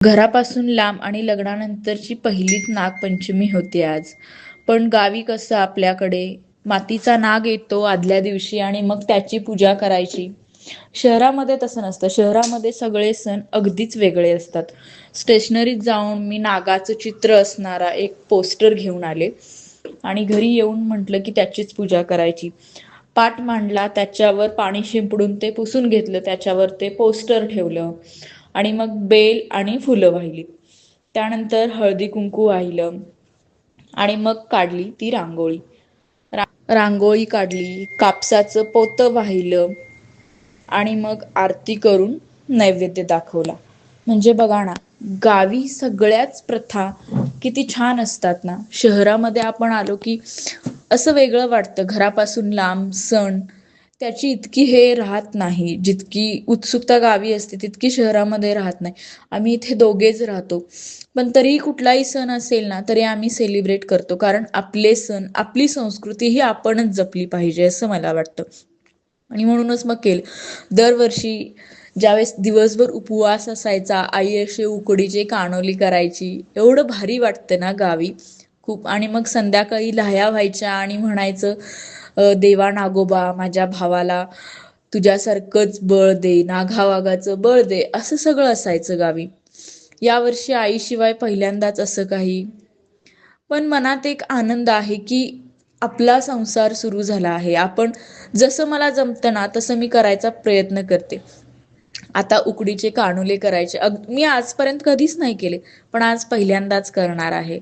घरापासून लांब आणि लग्नानंतरची पहिलीच नागपंचमी होती आज. पण गावी कसं आपल्याकडे मातीचा नाग येतो आदल्या दिवशी आणि मग त्याची पूजा करायची. शहरामध्ये तसं नसतं. शहरामध्ये सगळे सण अगदीच वेगळे असतात. स्टेशनरीत जाऊन मी नागाचं चित्र असणारा एक पोस्टर घेऊन आले आणि घरी येऊन म्हटलं की त्याचीच पूजा करायची. पाट मांडला, त्याच्यावर पाणी शिंपडून ते पुसून घेतलं, त्याच्यावर ते पोस्टर ठेवलं आणि मग बेल आणि फुलं वाहिली. त्यानंतर हळदी कुंकू वाहिलं आणि मग काढली ती रांगोळी. रांगोळी काढली, कापसाचं पोतं वाहिलं आणि मग आरती करून नैवेद्य दाखवला. म्हणजे बघा ना, गावी सगळ्याच प्रथा किती छान असतात ना. शहरामध्ये आपण आलो की असं वेगळं वाटतं. घरापासून लांब सण त्याची इतकी हे राहत नाही, जितकी उत्सुकता गावी असते तितकी शहरामध्ये राहत नाही. आम्ही इथे दोघेच राहतो, पण तरीही कुठलाही सण असेल ना तरी आम्ही सेलिब्रेट करतो, कारण आपले सण आपली संस्कृती ही आपणच जपली पाहिजे असं मला वाटतं. आणि म्हणूनच मग केलं. दरवर्षी ज्यावेळेस दिवसभर उपवास असायचा, आई अशी उकडीचे कानोली करायची, एवढं भारी वाटतं ना गावी खूप. आणि मग संध्याकाळी लाह्या व्हायच्या आणि म्हणायचं, देवा नागोबा माझ्या भावाला तुझ्यासारखंच बळ दे, नागावागाचं बळ दे, असं सगळं असायचं गावी. यावर्षी आईशिवाय पहिल्यांदाच असं काही. पण मनात एक आनंद आहे की आपला संसार सुरू झाला आहे. आपण जसं मला जमतं ना तसं मी करायचा प्रयत्न करते. आता उकडीचे कानुले करायचे, मी आजपर्यंत कधीच नाही केले, पण आज पहिल्यांदाच करणार आहे.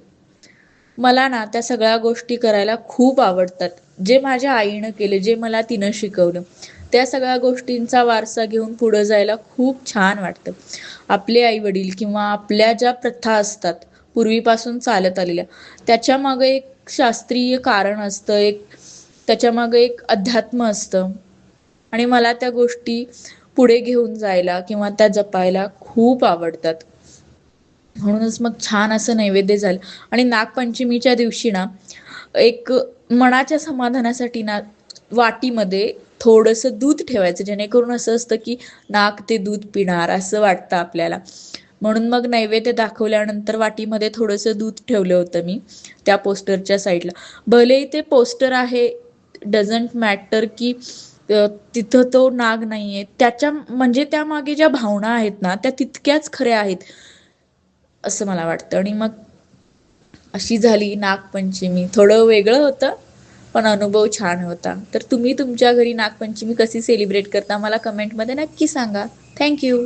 मला ना त्या सगळ्या गोष्टी करायला खूप आवडतात. जे माझ्या आईनं केले, जे मला तिनं शिकवलं, त्या सगळ्या गोष्टींचा वारसा घेऊन पुढे जायला खूप छान वाटतं. आपले आई वडील किंवा आपल्या ज्या प्रथा असतात पूर्वीपासून चालत आलेल्या, त्याच्या मागे एक शास्त्रीय कारण असतं, एक त्याच्यामागे एक अध्यात्म असतं. आणि मला त्या गोष्टी पुढे घेऊन जायला किंवा त्या जपायला खूप आवडतात. म्हणूनच मग छान असं नैवेद्य झालं. आणि नागपंचमीच्या दिवशी ना एक मनाच्या समाधानासाठी ना वाटीमध्ये थोडंसं दूध ठेवायचं, जेणेकरून असं असतं की नाग ते दूध पिणार असं वाटतं आपल्याला. म्हणून मग नैवेद्य दाखवल्यानंतर वाटीमध्ये थोडंसं दूध ठेवलं होतं मी त्या पोस्टरच्या साईडला. भलेही ते पोस्टर आहे, डझंट मॅटर की तिथं तो नाग नाहीये, त्याच्या म्हणजे त्यामागे ज्या भावना आहेत ना त्या तितक्याच खऱ्या आहेत असं मला वाटतं. आणि मग अशी झाली नागपंचमी. थोडं वेगळं होतं, पण अनुभव छान होता. तर तुम्ही तुमच्या घरी नागपंचमी कशी सेलिब्रेट करता मला कमेंटमध्ये नक्की सांगा. थँक्यू.